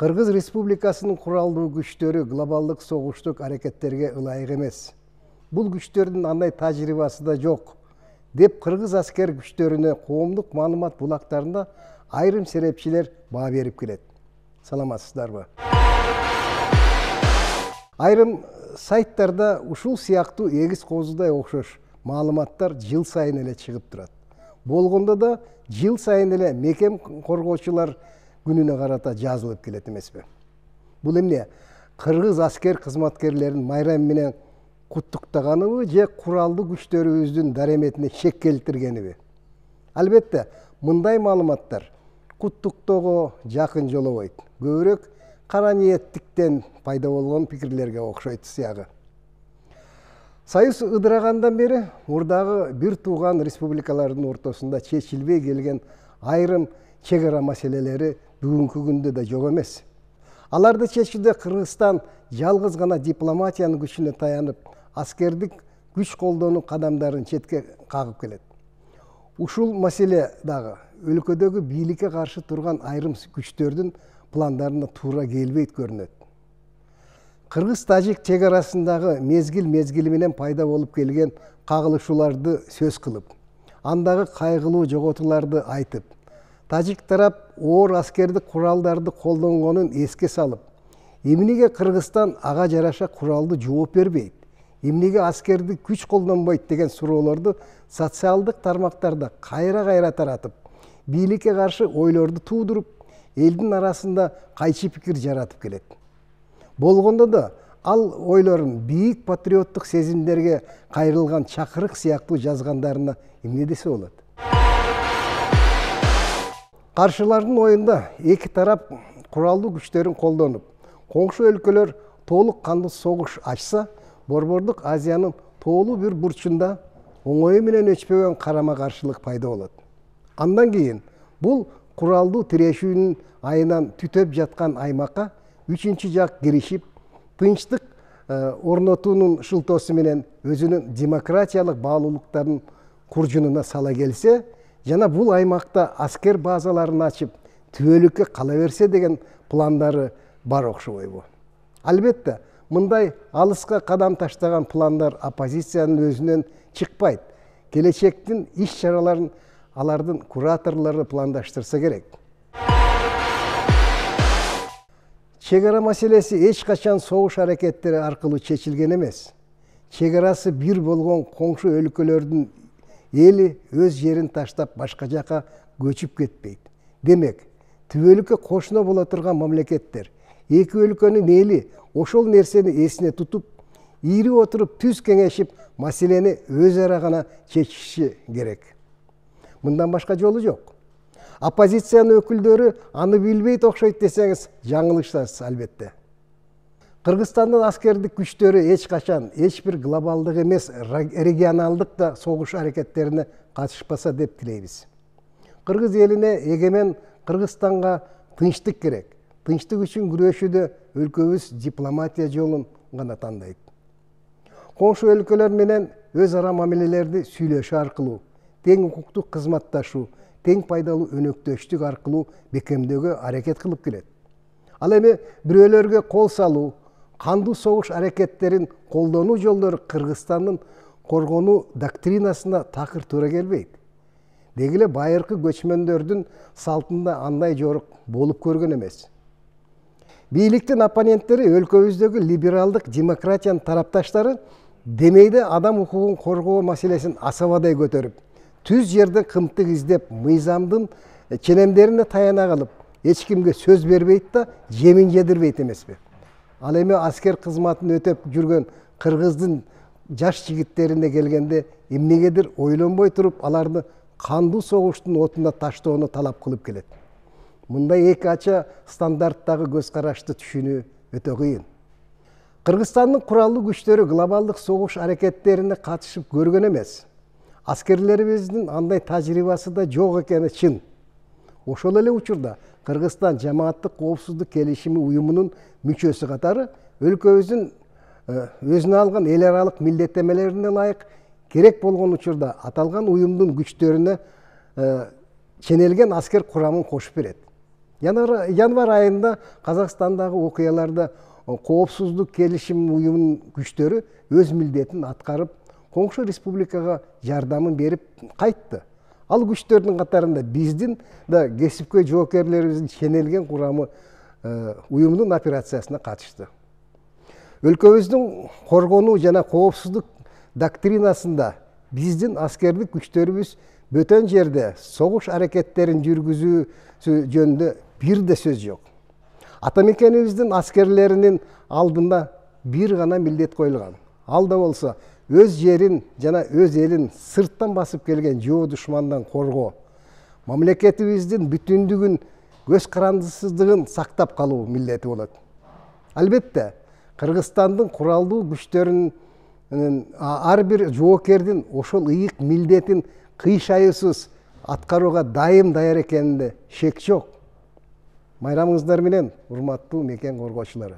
Кыргыз Республикасынын куралдуу күчтөрү глобалдык согуштук аракеттерге ылайык эмес. Бул күчтөрдүн андай тажрыйбасы да жок, деп кыргыз аскер күчтөрүнө коомдук маалымат булактарында айрым серепчилер баа берип келет. Саламатсыздарбы? Айрым сайттарда ушул сыяктуу эгиз козудай окшош маалыматтар жыл сайын эле чыгып турат. Болгондо да жыл сайын эле мекем коргоочулар күнүнө карата жазылып келет эмеспи? Бул эмне? Кыргыз аскер кызматкерлерин майрам менен куттуктаганыбы же куралдуу күчтөрүбүздүн дареметине шек келтиргениби? Албетте, мындай маалыматтар куттуктоого жакын жолобойт. Көбүрөөк кара ниеттиктен пайда болгон пикирлерге окшойт сыягы. Союз ыдырагандан бери мурдагы бир тууган республикалардын ортосунда чечилбей келген айрым чек ара маселелери бүгүнкү күндө да жок эмес. Аларды чечүүдө Кыргызстан жалгыз гана дипломатиянын күчүнө таянып, аскердик күч колдонуу кадамдарын четке кагып келет. Ушул маселе дагы өлкөдөгү бийликке каршы турган айрым күчтөрдүн пландарына туура келбейт көрүнөт. Кыргыз-тажик чек арасындагы мезгил менен пайда болуп келген кагылышууларды сөз кылып, андагы кайгылуу жоготууларды айтып, тажик тарап оор аскердик куралдарды колдонгонун эске салып, эмнеге Кыргызстан ага жараша куралды жооп бербейт, эмнеге аскердик күч колдонбойт деген суроолорду социалдык тармактарда кайра таратып, бийликке каршы ойлорду туудуруп, элдин арасында кайчы пикир жаратып келет. Болгондо да ал ойлорун бийик патриоттук сезимдерге кайрылган чакырык сыяктуу жазгандарына эмне десе болот? Каршылардын оюнда эки тарап куралдуу күчтөрүн колдонуп, коңшу өлкөлөр толук кандуу согуш ачса, Борбордук Азиянын тоолуу бир бурчунда оңою менен өчпөгөн карама каршылык пайда болот. Андан кийин бул куралдуу тирешүүнүн айынан түтөп жаткан аймакка үчүнчү жак киришип, тынчтык орнотуунун шылтоосу менен өзүнүн демократиялык баалуулуктарын куржунуна сала келсе, жана бул аймакта аскер базаларын ачып, түбөлүккө кала берсе деген пландары бар окшобойбу? Албетте, мындай алыска кадам таштаган пландар оппозициянын өзүнөн чыкпайт. Келечектин иш чараларын алардын кураторлору пландаштырса керек. Чек ара маселеси эч качан согуш аракеттери аркылуу чечилген эмес. Чек арасы бир болгон коңшу өлкөлөрдүн эли өз жерин таштап башка жака көчүп кетпейт. Демек, түбөлүккө кошуна боло турган мамлекеттер эки өлкөнүн эли ошол нерсени эсине тутуп, ийри отуруп түз кеңешип, маселени өз ара гана чечиши керек. Мындан башка жолу жок. Оппозициянын өкүлдөрү аны билбейт окшойт десеңиз, жаңылышасыз албетте. Кыргызстандын аскердик күчтөрү эч качан эч бир глобалдык эмес, регионалдык да согуш аракеттерине катышпаса деп тилейбиз. Кыргыз элине эгемен Кыргызстанга тынчтык керек. Тынчтык үчүн күрөшүүдө өлкөбүз дипломатия жолун гана тандайт. Коңшу өлкөлөр менен өз ара мамилелерди сүйлөшүү аркылуу, тең укуктук кызматташуу, тең пайдалуу өнөктөштүк аркылуу бекемдөөгө аракет кылып келет. Ал эми бирөөлөргө кол салуу, кандуу согуш аракеттерин колдонуу жолдору Кыргызстандын коргонуу доктринасына такыр туура келбейт. Деги эле байыркы көчмөндөрдүн салтында андай жорук болуп көргөн эмес. Бийликтин оппоненттери өлкөбүздөгү либералдык демократиянын тарапташтары демейде адам укугун коргоо маселесин асабадай көтөрүп, түз жерден кымтык издеп, мыйзамдын ченемдерине таяна калып, эч кимге сөз бербейт да, жемин жедирбейт эмеспи? Ал эми аскер кызматын өтөп жүргөн кыргыздын жаш жигиттерине келгенде эмнегедир ойлонбой туруп, аларды кандуу согуштун отуна таштоону талап кылып келет. Мындай эки ача стандарттагы көз карашты түшүнүү өтө кыйын. Кыргызстандын куралдуу күчтөрү глобалдык согуш аракеттерине катышып көргөн эмес. Аскерлерибиздин андай тажрыйбасы да жок экени чын. Ошол эле учурда Кыргызстан Жамааттык коопсуздук келишими уюмунун мүчөсү катары өлкөбүздүн өзүнө алган эл аралык милдеттемелерине ылайык керек болгон учурда аталган уюмдун күчтөрүнө ченелген аскер курамын кошуп берет. Январь айында Қазақстандагы окуяларда Коопсуздук келишим уюмунун күчтөрү өз милдетин аткарып, коңшу республикага жардамын берип кайтты. Ал күчтөрдүн катарында биздин да кесипкөй жоокерлерибиздин ченелген курамы уюмдун операциясына катышты. Өлкөбүздүн коргонуу жана коопсуздук доктринасында биздин аскердик күчтөрүбүз бөтөн жерде согуш аракеттерин жүргүзүү жөнүндө бир да сөз жок. Атамекенибиздин аскерлеринин алдында бир гана милдет коюлган. Ал да болсо өз жерин жана өз элин сырттан басып келген жоо душмандан коргоо, мамлекетибиздин бүтүндүгүн, көз карандысыздыгын сактап калуу милдети болот. Албетте, Кыргызстандын куралдуу күчтөрүнүн ар бир жоокердин ошол ыйык милдетин кыйшайуусуз аткарууга дайым даяр экенинде шек жок. Майрамыңыздар менен, урматтуу мекен коргоочулары.